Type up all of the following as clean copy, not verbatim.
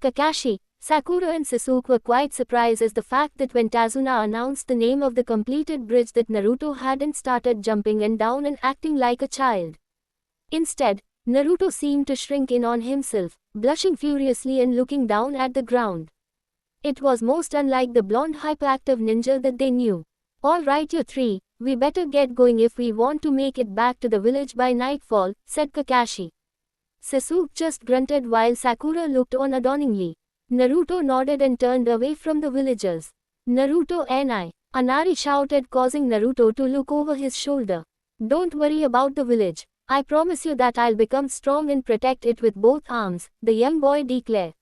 Kakashi, Sakura and Sasuke were quite surprised as the fact that when Tazuna announced the name of the completed bridge that Naruto hadn't started jumping and down and acting like a child. Instead, Naruto seemed to shrink in on himself, blushing furiously and looking down at the ground. It was most unlike the blonde hyperactive ninja that they knew. "Alright you three, we better get going if we want to make it back to the village by nightfall," said Kakashi. Sasuke just grunted while Sakura looked on adorningly. Naruto nodded and turned away from the villagers. "Naruto ni," Anari shouted, causing Naruto to look over his shoulder. "Don't worry about the village. I promise you that I'll become strong and protect it with both arms," the young boy declared.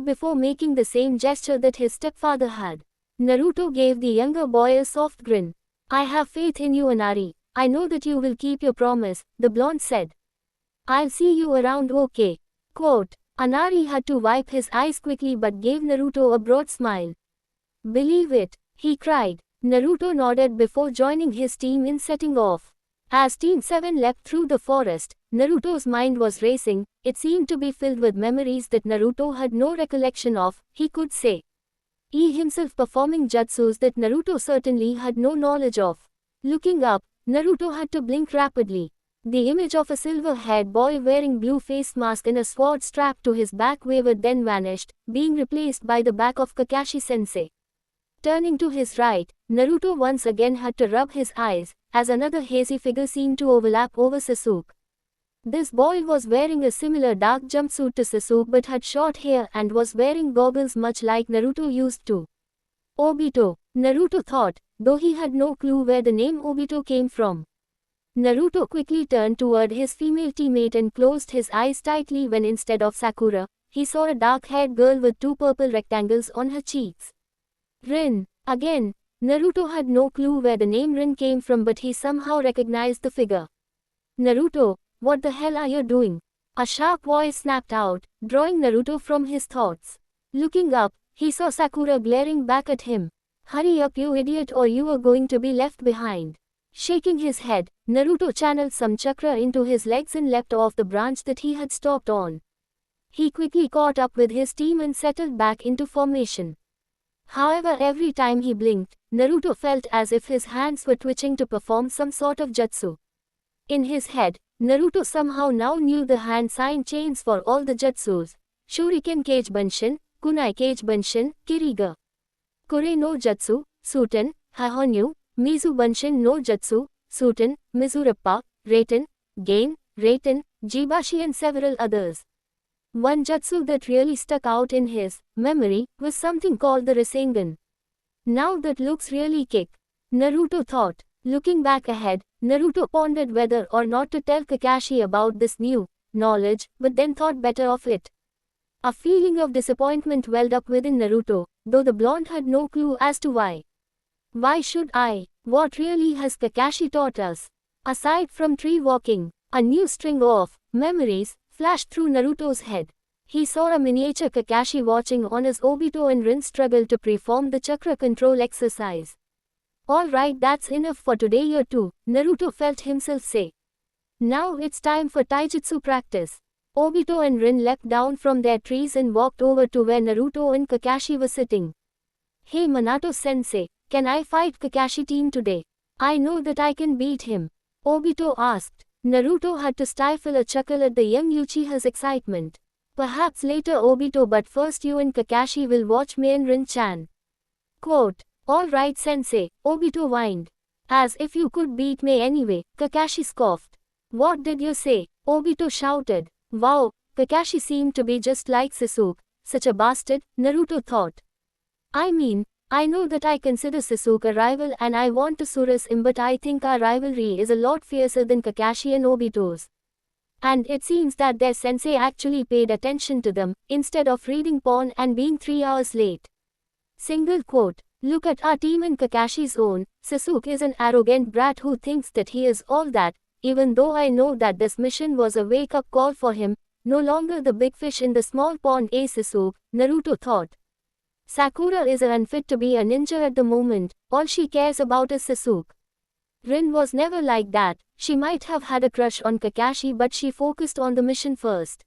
Before making the same gesture that his stepfather had. Naruto gave the younger boy a soft grin. "I have faith in you, Anari. I know that you will keep your promise," the blonde said. "I'll see you around, okay?" Quote. Anari had to wipe his eyes quickly but gave Naruto a broad smile. "Believe it," he cried. Naruto nodded before joining his team in setting off. As Team 7 leapt through the forest, Naruto's mind was racing. It seemed to be filled with memories that Naruto had no recollection of, he could say. He himself performing jutsus that Naruto certainly had no knowledge of. Looking up, Naruto had to blink rapidly. The image of a silver-haired boy wearing blue face mask and a sword strapped to his back wavered then vanished, being replaced by the back of Kakashi-sensei. Turning to his right, Naruto once again had to rub his eyes, as another hazy figure seemed to overlap over Sasuke. This boy was wearing a similar dark jumpsuit to Sasuke but had short hair and was wearing goggles much like Naruto used to. Obito, Naruto thought, though he had no clue where the name Obito came from. Naruto quickly turned toward his female teammate and closed his eyes tightly when instead of Sakura, he saw a dark-haired girl with two purple rectangles on her cheeks. Rin. Again, Naruto had no clue where the name Rin came from but he somehow recognized the figure. "Naruto, what the hell are you doing?" a sharp voice snapped out, drawing Naruto from his thoughts. Looking up, he saw Sakura glaring back at him. "Hurry up you idiot or you are going to be left behind." Shaking his head, Naruto channeled some chakra into his legs and leapt off the branch that he had stopped on. He quickly caught up with his team and settled back into formation. However, every time he blinked, Naruto felt as if his hands were twitching to perform some sort of jutsu. In his head, Naruto somehow now knew the hand sign chains for all the jutsus: Shuriken Kage Bunshin, Kunai Kage Bunshin, Kiriga. Kure no Jutsu, Suten, Hahonyu, Mizu Bunshin no Jutsu, Suten, Mizurappa, Raten, Gain, Raten, Jibashi and several others. One jutsu that really stuck out in his memory was something called the Rasengan. Now that looks really kick, Naruto thought. Looking back ahead, Naruto pondered whether or not to tell Kakashi about this new knowledge, but then thought better of it. A feeling of disappointment welled up within Naruto, though the blonde had no clue as to why. Why should I? What really has Kakashi taught us? Aside from tree walking, a new string of memories flashed through Naruto's head. He saw a miniature Kakashi watching on as Obito and Rin struggled to perform the chakra control exercise. "Alright, that's enough for today year 2, Naruto felt himself say. "Now it's time for taijutsu practice." Obito and Rin leapt down from their trees and walked over to where Naruto and Kakashi were sitting. "Hey Minato-sensei, can I fight Kakashi team today? I know that I can beat him," Obito asked. Naruto had to stifle a chuckle at the young Uchiha's excitement. "Perhaps later Obito, but first you and Kakashi will watch me and Rin-chan." Quote. "Alright sensei," Obito whined. "As if you could beat me anyway," Kakashi scoffed. "What did you say?" Obito shouted. Wow, Kakashi seemed to be just like Sasuke, such a bastard, Naruto thought. "I mean, I know that I consider Sasuke a rival and I want to surpass him, but I think our rivalry is a lot fiercer than Kakashi and Obito's. And it seems that their sensei actually paid attention to them, instead of reading porn and being 3 hours late." Single quote. "Look at our team and Kakashi's own. Sasuke is an arrogant brat who thinks that he is all that, even though I know that this mission was a wake-up call for him, no longer the big fish in the small pond." Sasuke, Naruto thought. Sakura is unfit to be a ninja at the moment, all she cares about is Sasuke. Rin was never like that, she might have had a crush on Kakashi but she focused on the mission first.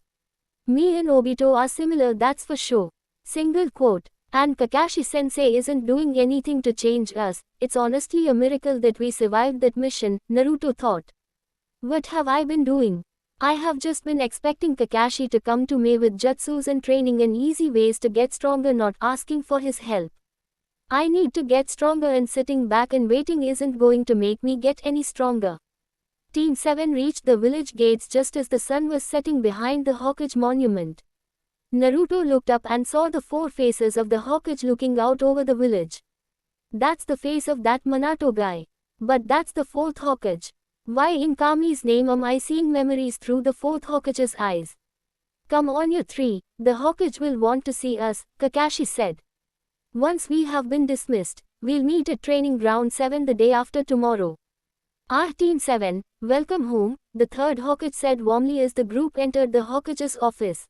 Me and Obito are similar, that's for sure. Single quote. And Kakashi-sensei isn't doing anything to change us, it's honestly a miracle that we survived that mission, Naruto thought. What have I been doing? I have just been expecting Kakashi to come to me with jutsus and training and easy ways to get stronger, not asking for his help. I need to get stronger, and sitting back and waiting isn't going to make me get any stronger. Team 7 reached the village gates just as the sun was setting behind the Hokage monument. Naruto looked up and saw the 4 faces of the Hokage looking out over the village. That's the face of that Minato guy. But that's the 4th Hokage. Why in Kami's name am I seeing memories through the 4th Hokage's eyes? Come on you 3, the Hokage will want to see us, Kakashi said. Once we have been dismissed, we'll meet at training ground 7 the day after tomorrow. Our Team 7, welcome home, the 3rd Hokage said warmly as the group entered the Hokage's office.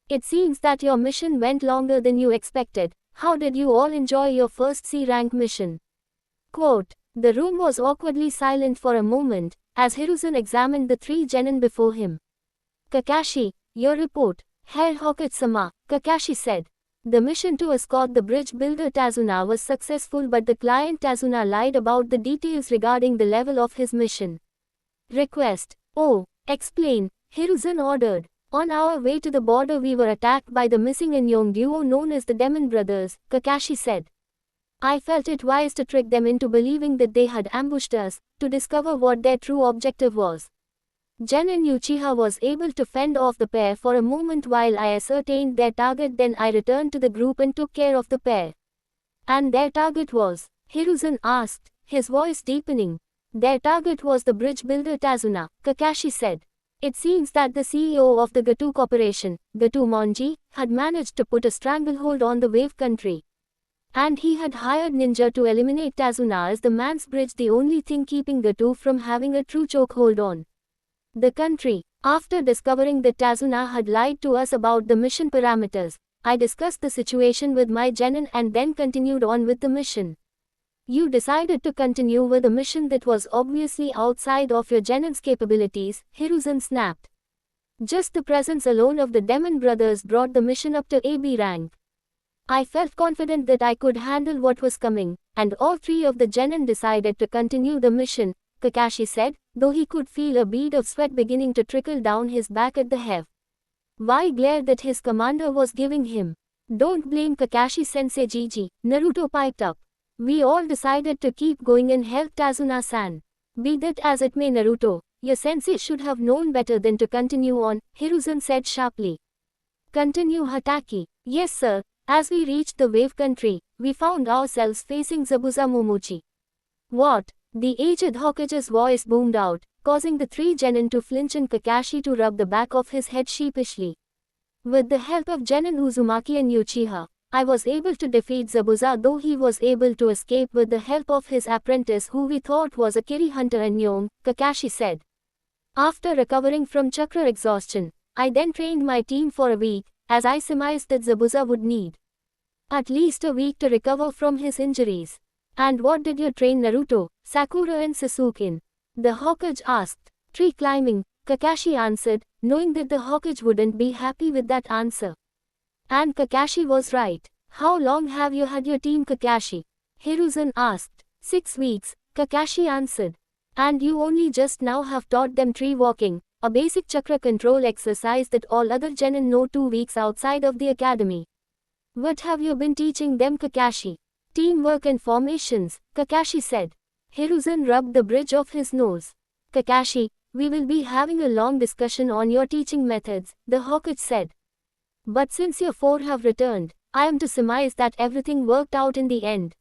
It seems that your mission went longer than you expected. How did you all enjoy your first C-rank mission? Quote. The room was awkwardly silent for a moment, as Hiruzen examined the 3 genin before him. Kakashi, your report. Herr Hokage-sama, Kakashi said. The mission to escort the bridge builder Tazuna was successful, but the client Tazuna lied about the details regarding the level of his mission. Request. Oh, explain, Hiruzen ordered. On our way to the border we were attacked by the missing and young duo known as the Demon Brothers, Kakashi said. I felt it wise to trick them into believing that they had ambushed us, to discover what their true objective was. Genin Uchiha was able to fend off the pair for a moment while I ascertained their target, then I returned to the group and took care of the pair. And their target was? Hiruzen asked, his voice deepening. Their target was the bridge builder Tazuna, Kakashi said. It seems that the CEO of the Gato Corporation, Gato Monji, had managed to put a stranglehold on the Wave Country. And he had hired ninja to eliminate Tazuna as the man's bridge, the only thing keeping Gato from having a true chokehold on the country. After discovering that Tazuna had lied to us about the mission parameters, I discussed the situation with my genin and then continued on with the mission. You decided to continue with a mission that was obviously outside of your genin's capabilities, Hiruzen snapped. Just the presence alone of the Demon Brothers brought the mission up to AB rank. I felt confident that I could handle what was coming, and all 3 of the genin decided to continue the mission, Kakashi said, though he could feel a bead of sweat beginning to trickle down his back at the heavy glare that his commander was giving him. Don't blame Kakashi-sensei, Gigi, Naruto piped up. We all decided to keep going and help Tazuna-san. Be that as it may, Naruto, your sensei should have known better than to continue on, Hiruzen said sharply. Continue, Hataki. Yes sir. As we reached the Wave Country, we found ourselves facing Zabuza Momochi. What? The aged Hokage's voice boomed out, causing the 3 genin to flinch and Kakashi to rub the back of his head sheepishly. With the help of Genin Uzumaki and Uchiha, I was able to defeat Zabuza, though he was able to escape with the help of his apprentice who we thought was a Kiri hunter and Nyong, Kakashi said. After recovering from chakra exhaustion, I then trained my team for a week, as I surmised that Zabuza would need at least a week to recover from his injuries. And what did you train Naruto, Sakura and Sasuke in? The Hokage asked. Tree climbing, Kakashi answered, knowing that the Hokage wouldn't be happy with that answer. And Kakashi was right. How long have you had your team, Kakashi? Hiruzen asked. 6 weeks, Kakashi answered. And you only just now have taught them tree walking, a basic chakra control exercise that all other genin know, 2 weeks outside of the academy. What have you been teaching them, Kakashi? Teamwork and formations, Kakashi said. Hiruzen rubbed the bridge of his nose. Kakashi, we will be having a long discussion on your teaching methods, the Hokage said. But since your 4 have returned, I am to surmise that everything worked out in the end.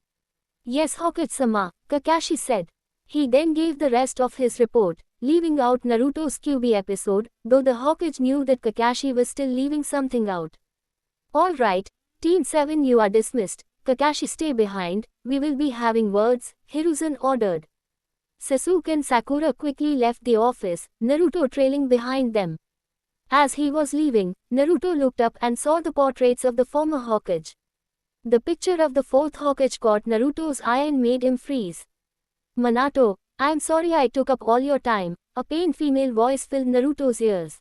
Yes, Hokage-sama, Kakashi said. He then gave the rest of his report, leaving out Naruto's Kyuubi episode, though the Hokage knew that Kakashi was still leaving something out. Alright, Team 7, you are dismissed. Kakashi, stay behind, we will be having words, Hiruzen ordered. Sasuke and Sakura quickly left the office, Naruto trailing behind them. As he was leaving, Naruto looked up and saw the portraits of the former Hokage. The picture of the 4th Hokage caught Naruto's eye and made him freeze. Minato, I am sorry I took up all your time, a pained female voice filled Naruto's ears.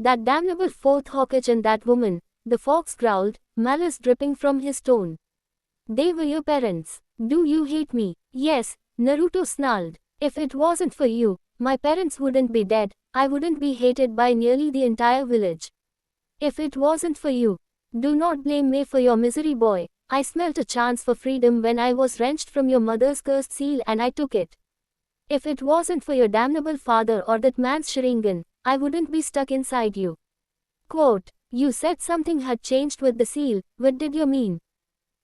That damnable fourth Hokage and that woman, the fox growled, malice dripping from his tone. They were your parents. Do you hate me? Yes, Naruto snarled. If it wasn't for you, my parents wouldn't be dead, I wouldn't be hated by nearly the entire village. If it wasn't for you, do not blame me for your misery, boy. I smelt a chance for freedom when I was wrenched from your mother's cursed seal and I took it. If it wasn't for your damnable father or that man's Sharingan, I wouldn't be stuck inside you. Quote, you said something had changed with the seal, what did you mean?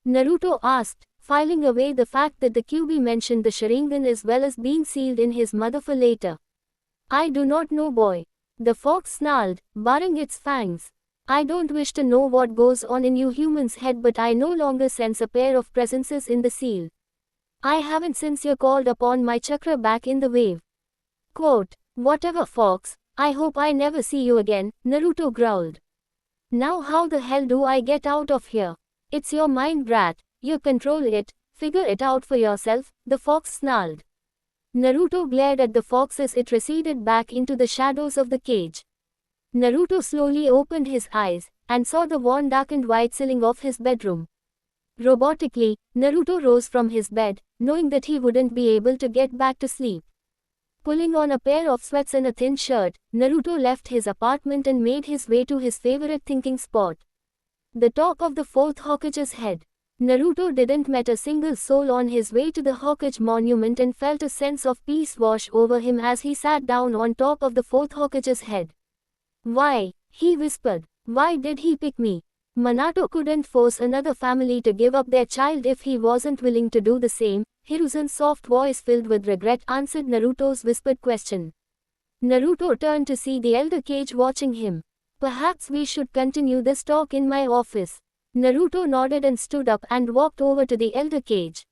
Naruto asked, filing away the fact that the QB mentioned the Sharingan as well as being sealed in his mother for later. I do not know, boy. The fox snarled, baring its fangs. I don't wish to know what goes on in you humans' head, but I no longer sense a pair of presences in the seal. I haven't since you called upon my chakra back in the wave. Quote, whatever, fox, I hope I never see you again, Naruto growled. Now how the hell do I get out of here? It's your mind, brat. You control it, figure it out for yourself, the fox snarled. Naruto glared at the fox as it receded back into the shadows of the cage. Naruto slowly opened his eyes, and saw the worn-darkened white ceiling of his bedroom. Robotically, Naruto rose from his bed, knowing that he wouldn't be able to get back to sleep. Pulling on a pair of sweats and a thin shirt, Naruto left his apartment and made his way to his favorite thinking spot. The top of the fourth Hokage's head. Naruto didn't meet a single soul on his way to the Hokage monument and felt a sense of peace wash over him as he sat down on top of the fourth Hokage's head. Why? He whispered. Why did he pick me? Minato couldn't force another family to give up their child if he wasn't willing to do the same. Hiruzen's soft voice filled with regret answered Naruto's whispered question. Naruto turned to see the elder Kage watching him. Perhaps we should continue this talk in my office. Naruto nodded and stood up and walked over to the elder Kage.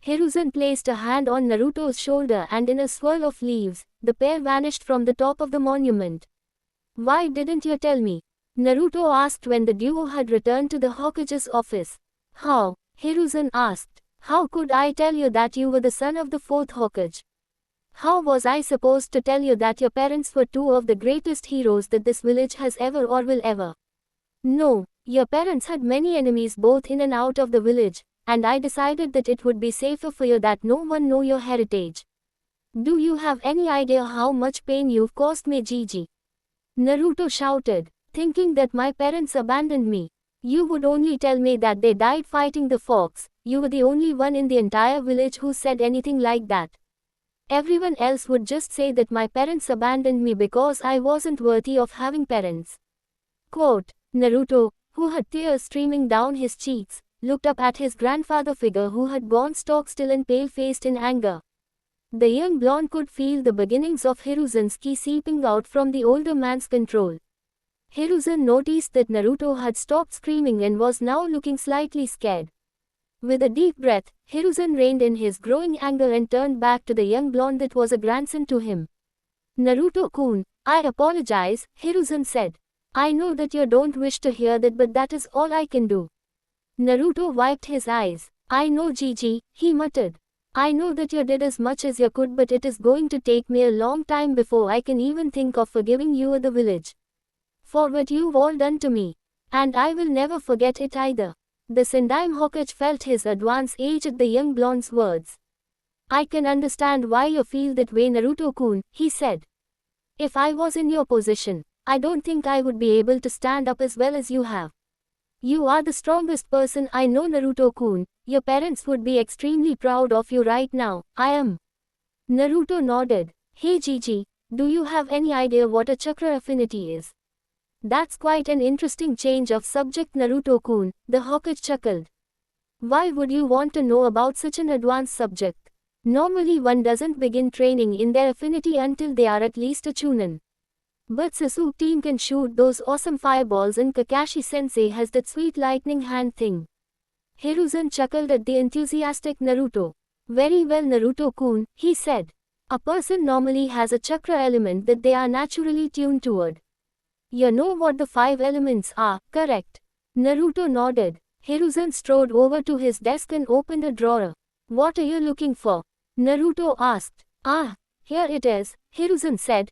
Hiruzen placed a hand on Naruto's shoulder and in a swirl of leaves, the pair vanished from the top of the monument. Why didn't you tell me? Naruto asked when the duo had returned to the Hokage's office. How? Hiruzen asked. How could I tell you that you were the son of the fourth Hokage? How was I supposed to tell you that your parents were two of the greatest heroes that this village has ever or will ever? No, your parents had many enemies both in and out of the village, and I decided that it would be safer for you that no one know your heritage. Do you have any idea how much pain you've caused me, Gigi? Naruto shouted, thinking that my parents abandoned me. You would only tell me that they died fighting the fox. You were the only one in the entire village who said anything like that. Everyone else would just say that my parents abandoned me because I wasn't worthy of having parents. Quote, Naruto, who had tears streaming down his cheeks, looked up at his grandfather figure who had gone stock-still and pale-faced in anger. The young blonde could feel the beginnings of Hiruzen's ki seeping out from the older man's control. Hiruzen noticed that Naruto had stopped screaming and was now looking slightly scared. With a deep breath, Hiruzen reined in his growing anger and turned back to the young blonde that was a grandson to him. Naruto-kun, I apologize, Hiruzen said. I know that you don't wish to hear that, but that is all I can do. Naruto wiped his eyes. I know, Gigi, he muttered. I know that you did as much as you could, but it is going to take me a long time before I can even think of forgiving you or the village. For what you've all done to me. And I will never forget it either. The Sendaime Hokage felt his advanced age at the young blonde's words. I can understand why you feel that way, Naruto-kun, he said. If I was in your position, I don't think I would be able to stand up as well as you have. You are the strongest person I know, Naruto-kun. Your parents would be extremely proud of you right now. I am. Naruto nodded. Hey Gigi, do you have any idea what a chakra affinity is? That's quite an interesting change of subject, Naruto-kun, the Hokage chuckled. Why would you want to know about such an advanced subject? Normally one doesn't begin training in their affinity until they are at least a chunin. But Sasuke team can shoot those awesome fireballs and Kakashi-sensei has that sweet lightning hand thing. Hiruzen chuckled at the enthusiastic Naruto. Very well, Naruto-kun, he said. A person normally has a chakra element that they are naturally tuned toward. You know what the 5 elements are, correct? Naruto nodded. Hiruzen strode over to his desk and opened a drawer. What are you looking for? Naruto asked. Ah, here it is, Hiruzen said,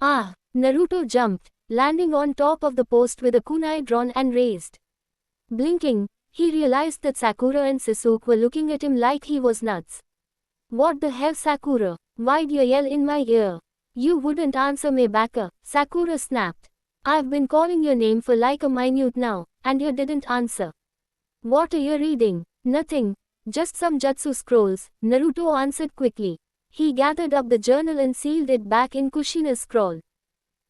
Ah! Naruto jumped, landing on top of the post with a kunai drawn and raised. Blinking, he realized that Sakura and Sasuke were looking at him like he was nuts. What the hell, Sakura? Why'd you yell in my ear? You wouldn't answer me back, Sakura snapped. I've been calling your name for like a minute now, and you didn't answer. What are you reading? Nothing. Just some jutsu scrolls, Naruto answered quickly. He gathered up the journal and sealed it back in Kushina's scroll.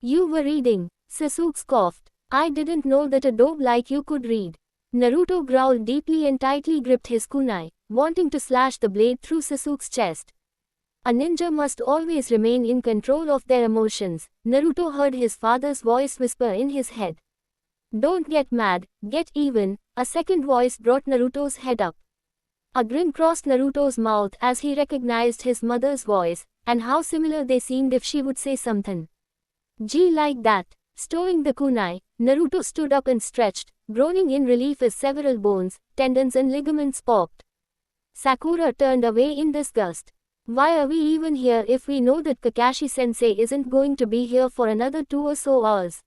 You were reading, Sasuke scoffed. I didn't know that a dope like you could read. Naruto growled deeply and tightly gripped his kunai, wanting to slash the blade through Sasuke's chest. A ninja must always remain in control of their emotions, Naruto heard his father's voice whisper in his head. Don't get mad, get even, a second voice brought Naruto's head up. A grin crossed Naruto's mouth as he recognized his mother's voice, and how similar they seemed if she would say something. Gee, like that. Stowing the kunai, Naruto stood up and stretched, groaning in relief as several bones, tendons and ligaments popped. Sakura turned away in disgust. Why are we even here if we know that Kakashi-sensei isn't going to be here for another 2 or so hours?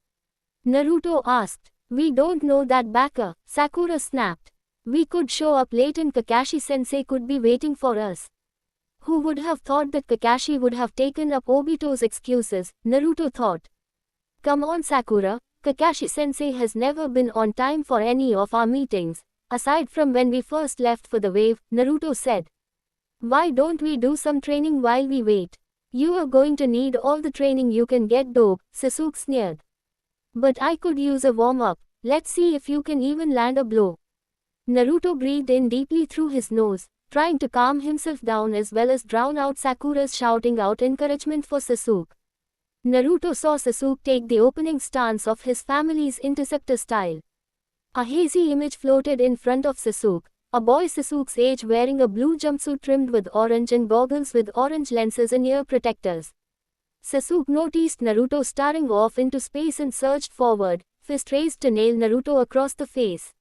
Naruto asked. We don't know that, Baka, Sakura snapped. We could show up late and Kakashi-sensei could be waiting for us. Who would have thought that Kakashi would have taken up Obito's excuses, Naruto thought. Come on, Sakura, Kakashi-sensei has never been on time for any of our meetings, aside from when we first left for the wave, Naruto said. Why don't we do some training while we wait? You are going to need all the training you can get, dope, Sasuke sneered. But I could use a warm-up, let's see if you can even land a blow. Naruto breathed in deeply through his nose, trying to calm himself down as well as drown out Sakura's shouting out encouragement for Sasuke. Naruto saw Sasuke take the opening stance of his family's interceptor style. A hazy image floated in front of Sasuke, a boy Sasuke's age wearing a blue jumpsuit trimmed with orange and goggles with orange lenses and ear protectors. Sasuke noticed Naruto staring off into space and surged forward, fist raised to nail Naruto across the face.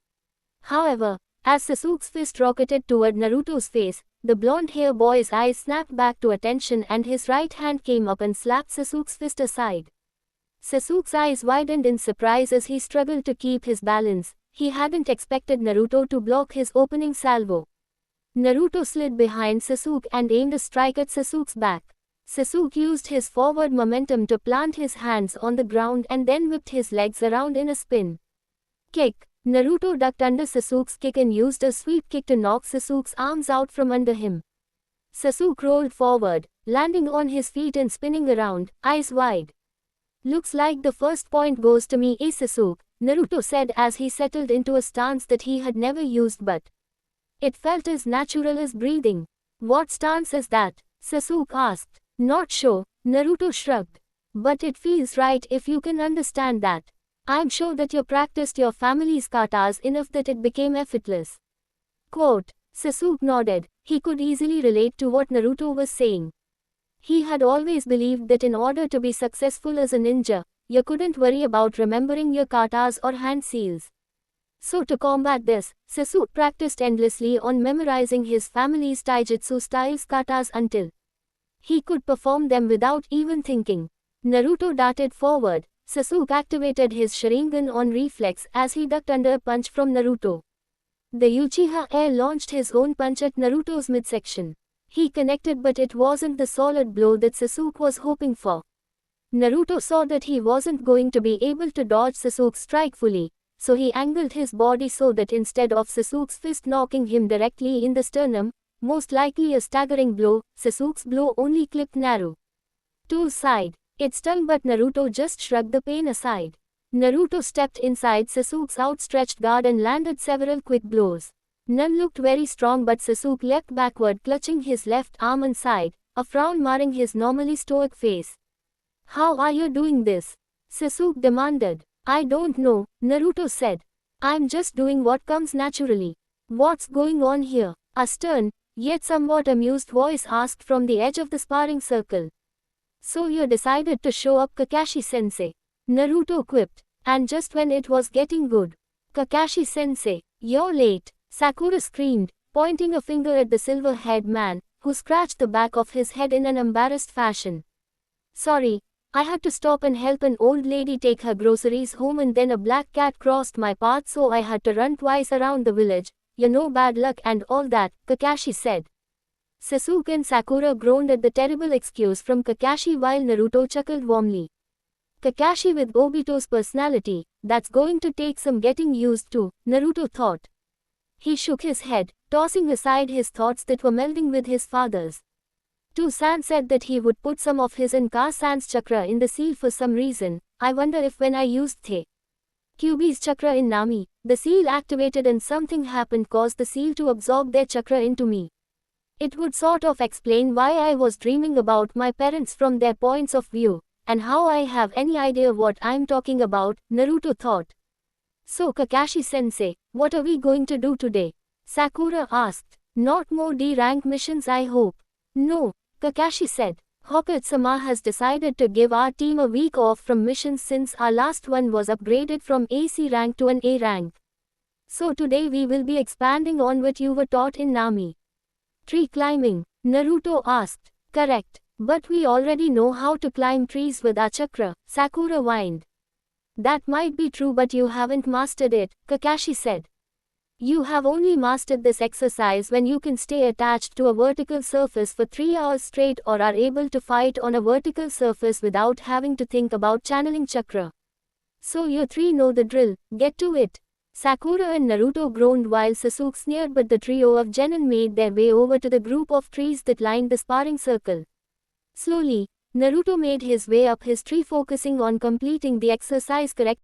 However, as Sasuke's fist rocketed toward Naruto's face, the blonde-haired boy's eyes snapped back to attention and his right hand came up and slapped Sasuke's fist aside. Sasuke's eyes widened in surprise as he struggled to keep his balance. He hadn't expected Naruto to block his opening salvo. Naruto slid behind Sasuke and aimed a strike at Sasuke's back. Sasuke used his forward momentum to plant his hands on the ground and then whipped his legs around in a spin. Kick. Naruto ducked under Sasuke's kick and used a sweep kick to knock Sasuke's arms out from under him. Sasuke rolled forward, landing on his feet and spinning around, eyes wide. Looks like the first point goes to me, Sasuke, Naruto said as he settled into a stance that he had never used but it felt as natural as breathing. What stance is that? Sasuke asked. Not sure, Naruto shrugged. But it feels right if you can understand that. I'm sure that you practiced your family's katas enough that it became effortless. Quote. Sasuke nodded. He could easily relate to what Naruto was saying. He had always believed that in order to be successful as a ninja, you couldn't worry about remembering your katas or hand seals. So to combat this, Sasuke practiced endlessly on memorizing his family's taijutsu styles katas until he could perform them without even thinking. Naruto darted forward. Sasuke activated his Sharingan on reflex as he ducked under a punch from Naruto. The Uchiha heir launched his own punch at Naruto's midsection. He connected but it wasn't the solid blow that Sasuke was hoping for. Naruto saw that he wasn't going to be able to dodge Sasuke's strike fully, so he angled his body so that instead of Sasuke's fist knocking him directly in the sternum, most likely a staggering blow, Sasuke's blow only clipped Naru to side. It stung but Naruto just shrugged the pain aside. Naruto stepped inside Sasuke's outstretched guard and landed several quick blows. None looked very strong but Sasuke leapt backward clutching his left arm and side, a frown marring his normally stoic face. How are you doing this? Sasuke demanded. I don't know, Naruto said. I'm just doing what comes naturally. What's going on here? A stern, yet somewhat amused voice asked from the edge of the sparring circle. So you decided to show up, Kakashi-sensei? Naruto quipped, and just when it was getting good. Kakashi-sensei, you're late, Sakura screamed, pointing a finger at the silver-haired man, who scratched the back of his head in an embarrassed fashion. Sorry, I had to stop and help an old lady take her groceries home, and then a black cat crossed my path, so I had to run twice around the village. You know, bad luck and all that, Kakashi said. Sasuke and Sakura groaned at the terrible excuse from Kakashi while Naruto chuckled warmly. Kakashi with Obito's personality, that's going to take some getting used to, Naruto thought. He shook his head, tossing aside his thoughts that were melding with his father's. Toussaint said that he would put some of his and Ka-san's chakra in the seal for some reason. I wonder if when I used the Kyuubi's chakra in Nami, the seal activated and something happened caused the seal to absorb their chakra into me. It would sort of explain why I was dreaming about my parents from their points of view, and how I have any idea what I'm talking about, Naruto thought. So Kakashi-sensei, what are we going to do today? Sakura asked. Not more D-rank missions, I hope. No, Kakashi said. Hokage-sama has decided to give our team a week off from missions since our last one was upgraded from AC rank to an A rank. So today we will be expanding on what you were taught in Nami. Tree climbing, Naruto asked. Correct, but we already know how to climb trees with our chakra, Sakura whined. That might be true, but you haven't mastered it, Kakashi said. You have only mastered this exercise when you can stay attached to a vertical surface for 3 hours straight or are able to fight on a vertical surface without having to think about channeling chakra. So you three know the drill, get to it. Sakura and Naruto groaned while Sasuke sneered, but the trio of genin made their way over to the group of trees that lined the sparring circle. Slowly, Naruto made his way up his tree, focusing on completing the exercise correctly.